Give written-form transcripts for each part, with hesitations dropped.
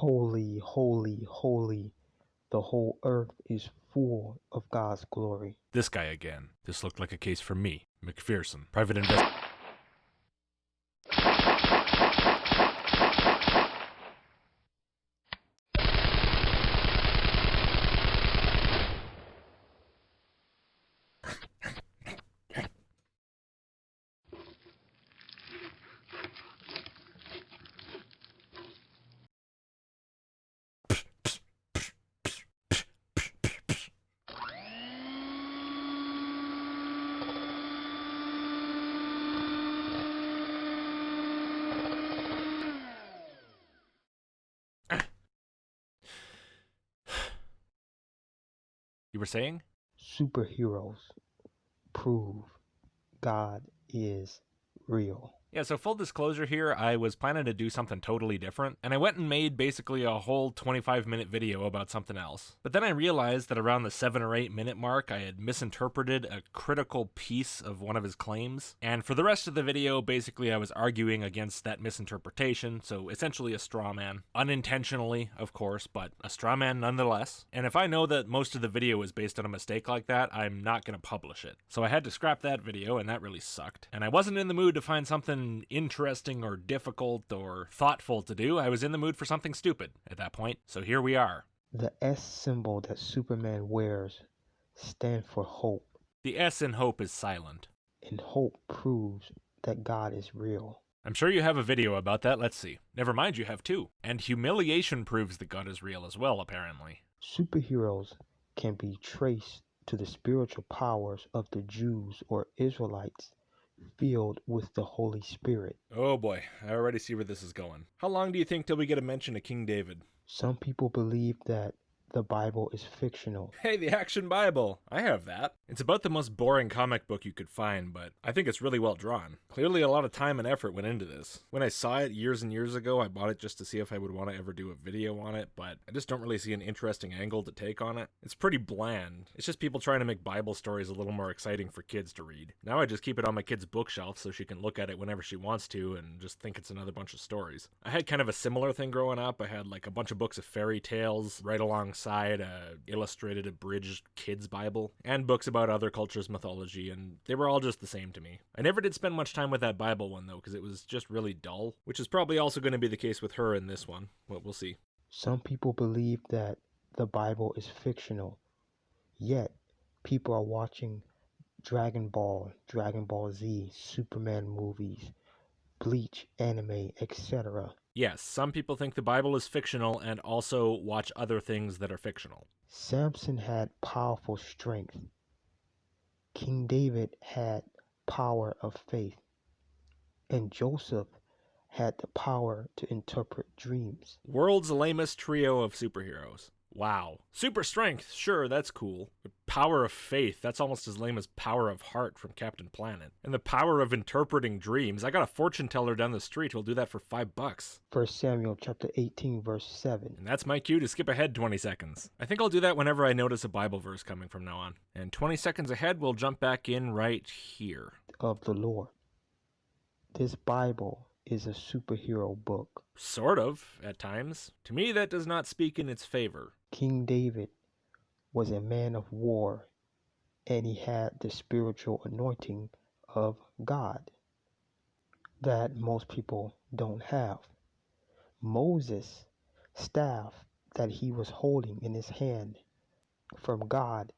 Holy, holy, holy, the whole earth is full of God's glory. This guy again. This looked like a case for me, McPherson, private investigator. You were saying? Superheroes prove God is real. Yeah, so full disclosure here, I was planning to do something totally different, and I went and made basically a whole 25-minute video about something else. But then I realized that around the 7 or 8 minute mark, I had misinterpreted a critical piece of one of his claims, and for the rest of the video, basically I was arguing against that misinterpretation, so essentially a straw man. Unintentionally, of course, but a straw man nonetheless. And if I know that most of the video is based on a mistake like that, I'm not going to publish it. So I had to scrap that video, and that really sucked. And I wasn't in the mood to find something interesting or difficult or thoughtful to do. I was in the mood for something stupid at that point. So here we are. The S symbol that Superman wears stands for hope, The S in hope is silent. and hope proves that God is real. I'm sure you have a video about that. Let's see. Never mind, you have two. And humiliation proves that God is real as well, apparently. Superheroes can be traced to the spiritual powers of the Jews or Israelites filled with the Holy Spirit. Oh boy, I already see where this is going. How long do you think till we get a mention of King David? Some people believe that the Bible is fictional. Hey, the Action Bible! I have that. It's about the most boring comic book you could find, but I think it's really well drawn. Clearly a lot of time and effort went into this. When I saw it years and years ago, I bought it just to see if I would want to ever do a video on it, but I just don't really see an interesting angle to take on it. It's pretty bland. It's just people trying to make Bible stories a little more exciting for kids to read. Now I just keep it on my kid's bookshelf so she can look at it whenever she wants to and just think it's another bunch of stories. I had kind of a similar thing growing up. I had like a bunch of books of fairy tales right alongside a illustrated abridged kids Bible and books about other cultures' mythology, and they were all just the same to me. I never did spend much time with that Bible one though, because it was just really dull, which is probably also going to be the case with her in this one, but we'll see. Some people believe that the Bible is fictional, yet people are watching Dragon Ball Z, Superman movies, Bleach anime, etc. Yes, some people think the Bible is fictional and also watch other things that are fictional. Samson had powerful strength. King David had power of faith. And Joseph had the power to interpret dreams. World's lamest trio of superheroes. Wow. Super strength, sure, that's cool. But power of faith, that's almost as lame as power of heart from Captain Planet. And the power of interpreting dreams, I got a fortune teller down the street who'll do that for $5. 1 Samuel chapter 18 verse 7. And that's my cue to skip ahead 20 seconds. I think I'll do that whenever I notice a Bible verse coming from now on. And 20 seconds ahead, we'll jump back in right here. Of the Lord. This Bible is a superhero book. Sort of, at times. To me, that does not speak in its favor. King David was a man of war, and he had the spiritual anointing of God that most people don't have. Moses' staff that he was holding in his hand from God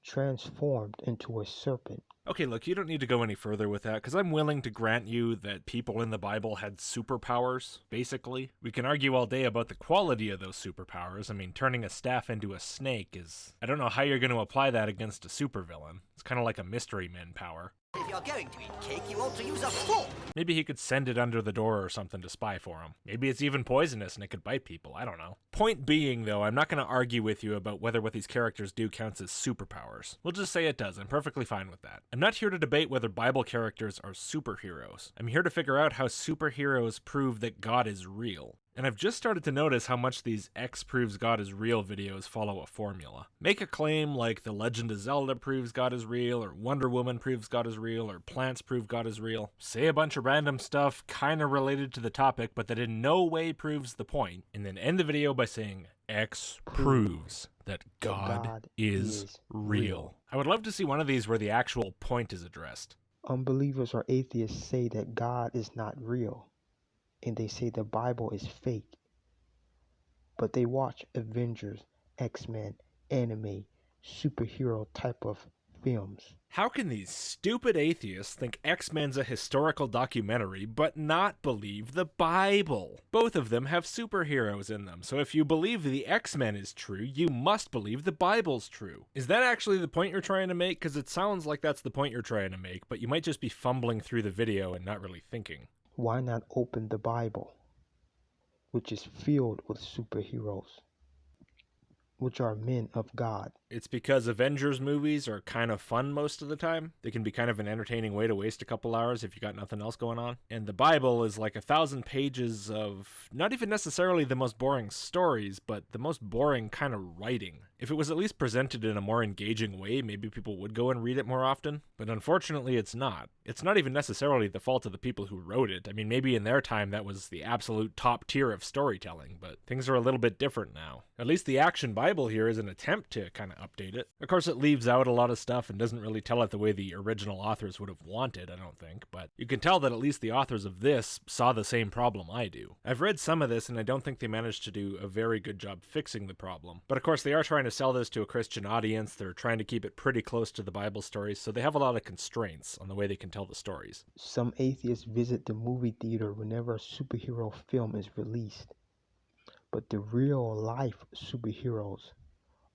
transformed into a serpent. Okay, look, you don't need to go any further with that, because I'm willing to grant you that people in the Bible had superpowers, basically. We can argue all day about the quality of those superpowers. I mean, turning a staff into a snake is... I don't know how you're going to apply that against a supervillain. It's kind of like a mystery man power. If you're going to eat cake, you ought to use a fork. Maybe he could send it under the door or something to spy for him. Maybe it's even poisonous and it could bite people, I don't know. Point being, though, I'm not going to argue with you about whether what these characters do counts as superpowers. We'll just say it does, I'm perfectly fine with that. I'm not here to debate whether Bible characters are superheroes. I'm here to figure out how superheroes prove that God is real. And I've just started to notice how much these X proves God is real videos follow a formula. Make a claim like The Legend of Zelda proves God is real, or Wonder Woman proves God is real, or plants prove God is real. Say a bunch of random stuff kinda related to the topic, but that in no way proves the point, and then end the video by saying, X proves that God is real. I would love to see one of these where the actual point is addressed. Unbelievers or atheists say that God is not real, and they say the Bible is fake. But they watch Avengers, X-Men, anime, superhero type of films. How can these stupid atheists think X-Men's a historical documentary but not believe the Bible? Both of them have superheroes in them, so if you believe the X-Men is true, you must believe the Bible's true. Is that actually the point you're trying to make? Because it sounds like that's the point you're trying to make, but you might just be fumbling through the video and not really thinking. Why not open the Bible, which is filled with superheroes, which are men of God? It's because Avengers movies are kind of fun most of the time. They can be kind of an entertaining way to waste a couple hours if you got nothing else going on. And the Bible is like 1,000 pages of not even necessarily the most boring stories, but the most boring kind of writing. If it was at least presented in a more engaging way, maybe people would go and read it more often. But unfortunately, it's not. It's not even necessarily the fault of the people who wrote it. I mean, maybe in their time that was the absolute top tier of storytelling, but things are a little bit different now. At least the Action Bible here is an attempt to kind of update it. Of course, it leaves out a lot of stuff and doesn't really tell it the way the original authors would have wanted, I don't think, but you can tell that at least the authors of this saw the same problem I do. I've read some of this and I don't think they managed to do a very good job fixing the problem. But of course, they are trying to sell this to a Christian audience. They're trying to keep it pretty close to the Bible stories, so they have a lot of constraints on the way they can tell the stories. Some atheists visit the movie theater whenever a superhero film is released, but the real life superheroes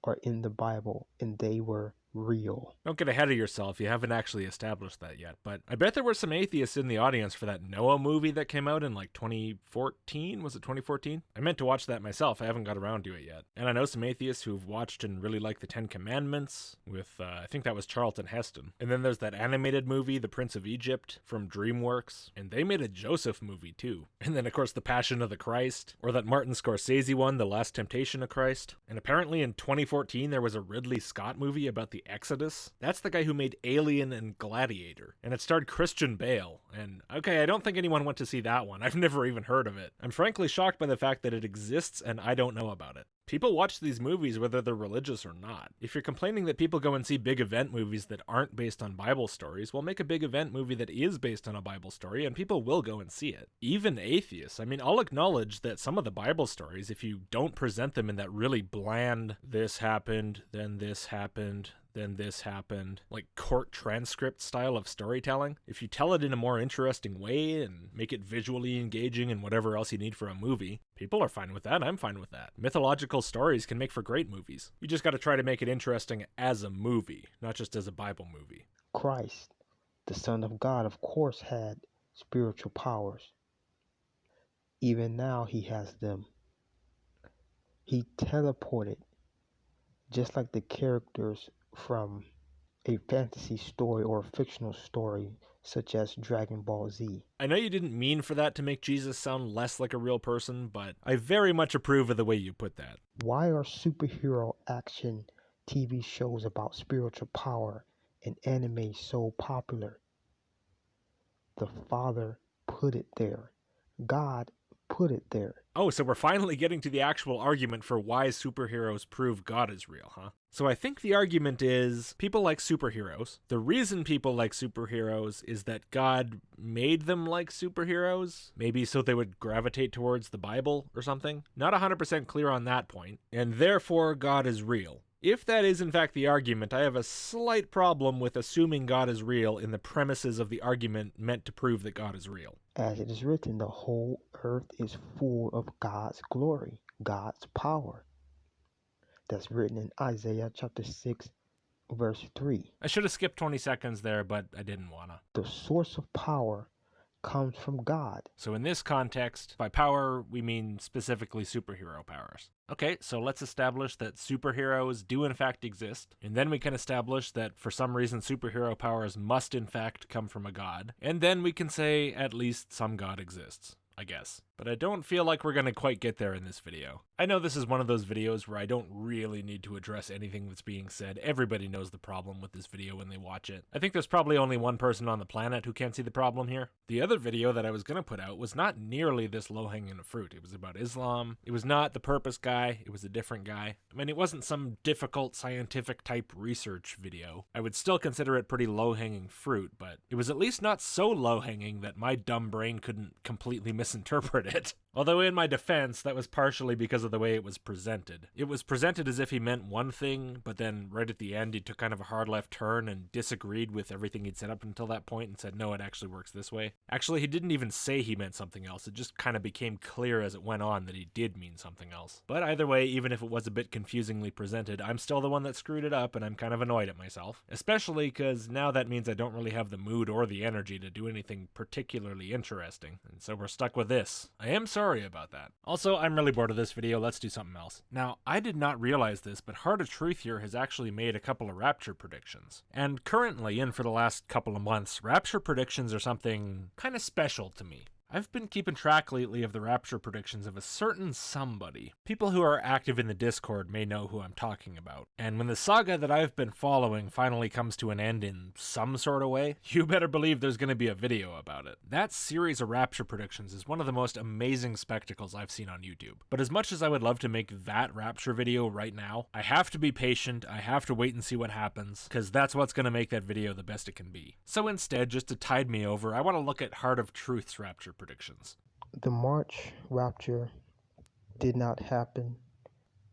are in the Bible and they were real. Don't get ahead of yourself, you haven't actually established that yet, but I bet there were some atheists in the audience for that Noah movie that came out in like 2014, was it 2014? I meant to watch that myself, I haven't got around to it yet. And I know some atheists who've watched and really like the Ten Commandments with, I think that was Charlton Heston. And then there's that animated movie, The Prince of Egypt, from DreamWorks, and they made a Joseph movie too. And then of course The Passion of the Christ, or that Martin Scorsese one, The Last Temptation of Christ. And apparently in 2014 there was a Ridley Scott movie about the Exodus. That's the guy who made Alien and Gladiator, and it starred Christian Bale. And okay, I don't think anyone went to see that one. I've never even heard of it. I'm frankly shocked by the fact that it exists and I don't know about it. People watch these movies whether they're religious or not. If you're complaining that people go and see big event movies that aren't based on Bible stories, well, make a big event movie that is based on a Bible story and people will go and see it. Even atheists. I mean, I'll acknowledge that some of the Bible stories, if you don't present them in that really bland, this happened, then this happened, then this happened, like court transcript style of storytelling. If you tell it in a more interesting way and make it visually engaging and whatever else you need for a movie, people are fine with that. I'm fine with that. Mythological stories can make for great movies. You just got to try to make it interesting as a movie, not just as a Bible movie. Christ, the Son of God, of course, had spiritual powers. Even now he has them. He teleported, just like the characters from a fantasy story or a fictional story such as Dragon Ball Z. I know you didn't mean for that to make Jesus sound less like a real person, but I very much approve of the way you put that. Why are superhero action TV shows about spiritual power and anime so popular? The Father put it there. God put it there. Oh, so we're finally getting to the actual argument for why superheroes prove God is real, huh? So I think the argument is people like superheroes. The reason people like superheroes is that God made them like superheroes, maybe so they would gravitate towards the Bible or something. Not 100% clear on that point, and therefore God is real. If that is in fact the argument, I have a slight problem with assuming God is real in the premises of the argument meant to prove that God is real. As it is written, the whole earth is full of God's glory, God's power. That's written in Isaiah chapter 6, verse 3. I should have skipped 20 seconds there, but I didn't wanna. The source of power comes from God. So in this context, by power, we mean specifically superhero powers. Okay, so let's establish that superheroes do in fact exist, and then we can establish that for some reason superhero powers must in fact come from a god, and then we can say at least some god exists, I guess. but I don't feel like we're going to quite get there in this video. I know this is one of those videos where I don't really need to address anything that's being said. Everybody knows the problem with this video when they watch it. I think there's probably only one person on the planet who can't see the problem here. The other video that I was going to put out was not nearly this low-hanging fruit. It was about Islam. It was not the purpose guy. It was a different guy. I mean, it wasn't some difficult scientific type research video. I would still consider it pretty low-hanging fruit, but it was at least not so low-hanging that my dumb brain couldn't completely misinterpret it. Although in my defense, that was partially because of the way it was presented. It was presented as if he meant one thing, but then right at the end he took kind of a hard left turn and disagreed with everything he'd said up until that point and said, no, it actually works this way. Actually, he didn't even say he meant something else. It just kind of became clear as it went on that he did mean something else. But either way, even if it was a bit confusingly presented, I'm still the one that screwed it up, and I'm kind of annoyed at myself. Especially because now that means I don't really have the mood or the energy to do anything particularly interesting. And so we're stuck with this. I am sorry about that. Also, I'm really bored of this video. Let's do something else. Now, I did not realize this, but Heart of Truth here has actually made a couple of rapture predictions. And currently, and for the last couple of months, rapture predictions are something kind of special to me. I've been keeping track lately of the rapture predictions of a certain somebody. People who are active in the Discord may know who I'm talking about. And when the saga that I've been following finally comes to an end in some sort of way, you better believe there's going to be a video about it. That series of rapture predictions is one of the most amazing spectacles I've seen on YouTube. But as much as I would love to make that rapture video right now, I have to be patient, I have to wait and see what happens, because that's what's going to make that video the best it can be. So instead, just to tide me over, I want to look at Heart of Truth's rapture predictions. The March rapture did not happen.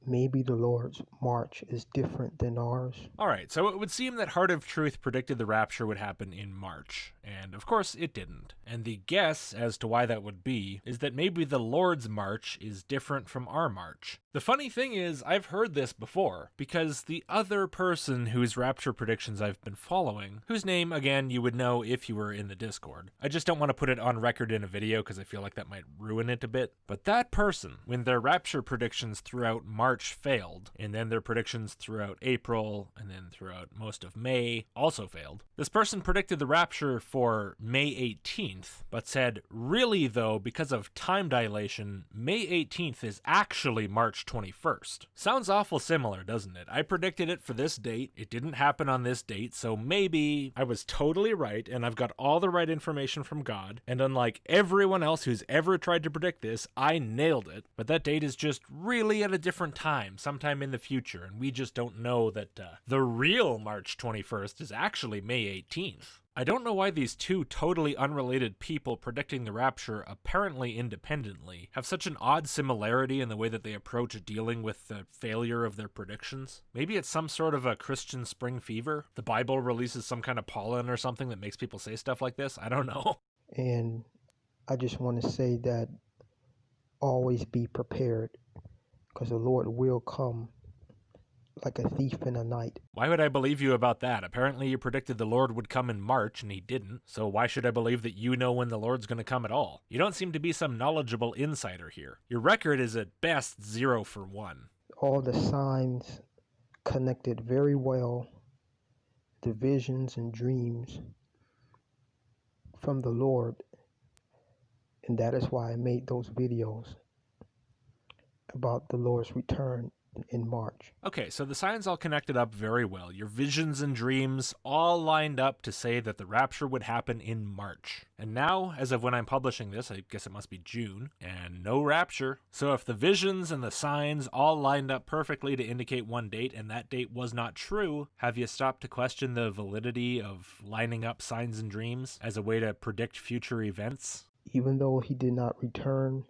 Maybe the Lord's march is different than ours. Alright, so it would seem that Heart of Truth predicted the rapture would happen in March, and of course it didn't. And the guess as to why that would be is that maybe the Lord's march is different from our march. The funny thing is, I've heard this before, because the other person whose rapture predictions I've been following, whose name, again, you would know if you were in the Discord. I just don't want to put it on record in a video because I feel like that might ruin it a bit. But that person, when their rapture predictions throughout March failed, and then their predictions throughout April, and then throughout most of May also failed, this person predicted the rapture for May 18th, but said, really though, because of time dilation, May 18th is actually March 21st. Sounds awful similar, doesn't it? I predicted it for this date, it didn't happen on this date, so maybe I was totally right, and I've got all the right information from God, and unlike everyone else who's ever tried to predict this, I nailed it, but that date is just really at a different time, sometime in the future, and we just don't know that the real March 21st is actually May 18th. I don't know why these two totally unrelated people predicting the rapture apparently independently have such an odd similarity in the way that they approach dealing with the failure of their predictions. Maybe it's some sort of a Christian spring fever? The Bible releases some kind of pollen or something that makes people say stuff like this? I don't know. And I just want to say that always be prepared, because the Lord will come like a thief in the night. Why would I believe you about that? Apparently you predicted the Lord would come in March and he didn't, so why should I believe that you know when the Lord's going to come at all? You don't seem to be some knowledgeable insider here. Your record is at best 0 for 1. All the signs connected very well, the visions and dreams from the Lord, and that is why I made those videos about the Lord's return in March. Okay, so the signs all connected up very well. Your visions and dreams all lined up to say that the rapture would happen in March. And now, as of when I'm publishing this, I guess it must be June, and no rapture. So if the visions and the signs all lined up perfectly to indicate one date, and that date was not true, have you stopped to question the validity of lining up signs and dreams as a way to predict future events? Even though he did not return,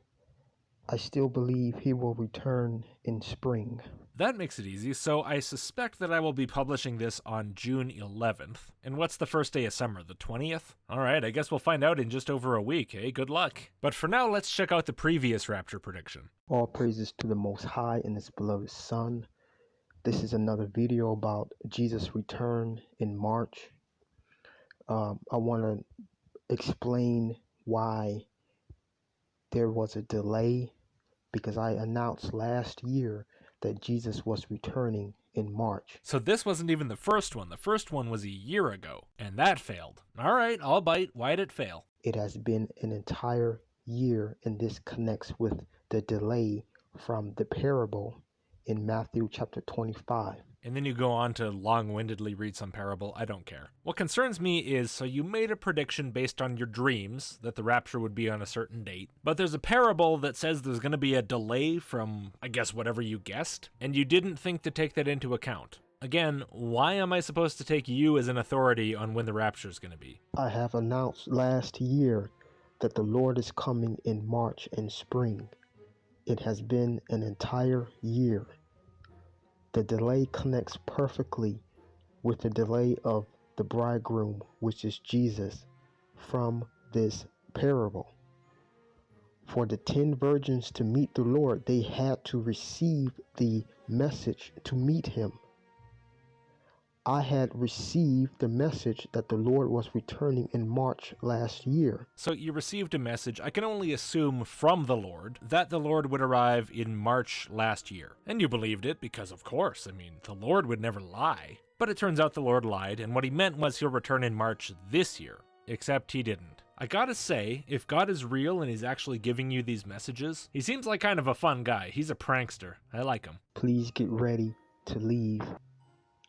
I still believe he will return in spring. That makes it easy, so I suspect that I will be publishing this on June 11th. And what's the first day of summer, the 20th? Alright, I guess we'll find out in just over a week, eh? Good luck. But for now, let's check out the previous rapture prediction. All praises to the Most High and His beloved Son. This is another video about Jesus' return in March. I want to explain why there was a delay, because I announced last year that Jesus was returning in March. So this wasn't even the first one. The first one was a year ago, and that failed. All right, I'll bite. Why did it fail? It has been an entire year, and this connects with the delay from the parable in Matthew chapter 25. And then you go on to long-windedly read some parable. I don't care. What concerns me is, so you made a prediction based on your dreams that the rapture would be on a certain date, but there's a parable that says there's going to be a delay from, I guess, whatever you guessed, and you didn't think to take that into account. Again, why am I supposed to take you as an authority on when the rapture is going to be? I have announced last year that the Lord is coming in March and spring. It has been an entire year. The delay connects perfectly with the delay of the bridegroom, which is Jesus, from this parable. For the 10 virgins to meet the Lord, they had to receive the message to meet him. I had received the message that the Lord was returning in March last year. So you received a message, I can only assume from the Lord, that the Lord would arrive in March last year. And you believed it because, of course, the Lord would never lie. But it turns out the Lord lied, and what he meant was he'll return in March this year. Except he didn't. I gotta say, if God is real and he's actually giving you these messages, he seems like kind of a fun guy. He's a prankster. I like him. Please get ready to leave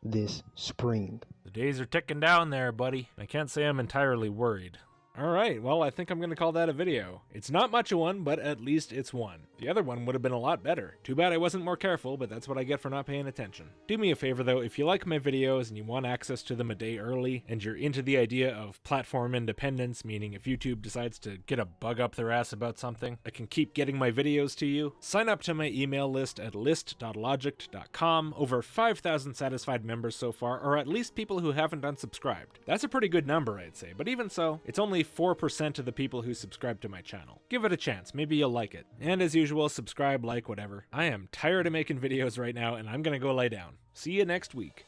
this spring. The days are ticking down there, buddy. I can't say I'm entirely worried. Alright, well, I think I'm going to call that a video. It's not much of one, but at least it's one. The other one would have been a lot better. Too bad I wasn't more careful, but that's what I get for not paying attention. Do me a favor though, if you like my videos and you want access to them a day early, and you're into the idea of platform independence, meaning if YouTube decides to get a bug up their ass about something, I can keep getting my videos to you, sign up to my email list at list.logicked.com. Over 5,000 satisfied members so far, or at least people who haven't unsubscribed. That's a pretty good number, I'd say, but even so, it's only 4% of the people who subscribe to my channel. Give it a chance, maybe you'll like it. And as usual, subscribe, like, whatever. I am tired of making videos right now, and I'm gonna go lay down. See you next week.